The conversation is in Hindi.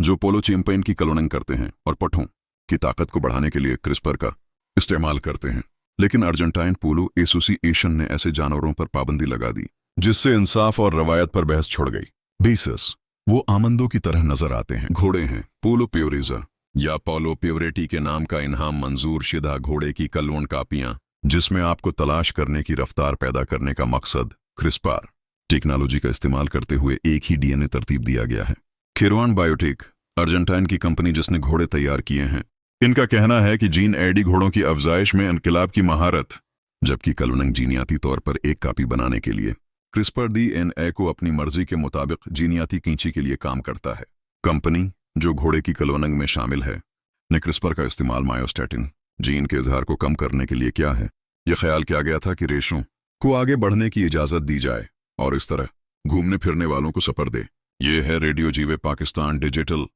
जो पोलो चैंपियन की क्लोनिंग करते हैं और पठों की ताकत को बढ़ाने के लिए क्रिस्पर का इस्तेमाल करते हैं। लेकिन अर्जेंटाइन पोलो एसोसिएशन ने ऐसे जानवरों पर पाबंदी लगा दी, जिससे इंसाफ और रवायत पर बहस छिड़ गई। बीसस वो आमंदों की तरह नजर आते हैं। घोड़े हैं पोलो प्योरेजा या पोलो प्योरेटी के नाम का इनाम मंजूर शुदा घोड़े की क्लोन कापियां, जिसमें आपको तलाश करने की रफ्तार पैदा करने का मकसद क्रिस्पर टेक्नोलॉजी का इस्तेमाल करते हुए एक ही डीएनए तरतीब दिया गया है। खिरवान बायोटेक अर्जेंटाइन की कंपनी जिसने घोड़े तैयार किए हैं, इनका कहना है कि जीन एडी घोड़ों की अफजाइश में इनकलाब की महारत, जबकि क्लोनिंग जीनियाती तौर पर एक कापी बनाने के लिए क्रिस्पर डीएनए को अपनी मर्जी के मुताबिक जीनियाती कींची के लिए काम करता है। कंपनी जो घोड़े की क्लोनिंग में शामिल है ने क्रिस्पर का इस्तेमाल मायोस्टैटिन जीन के इजहार को कम करने के लिए किया है। यह ख्याल किया गया था कि रेशों को आगे बढ़ने की इजाजत दी जाए और इस तरह घूमने फिरने वालों को सपर दे। ये है रेडियो जीवे पाकिस्तान डिजिटल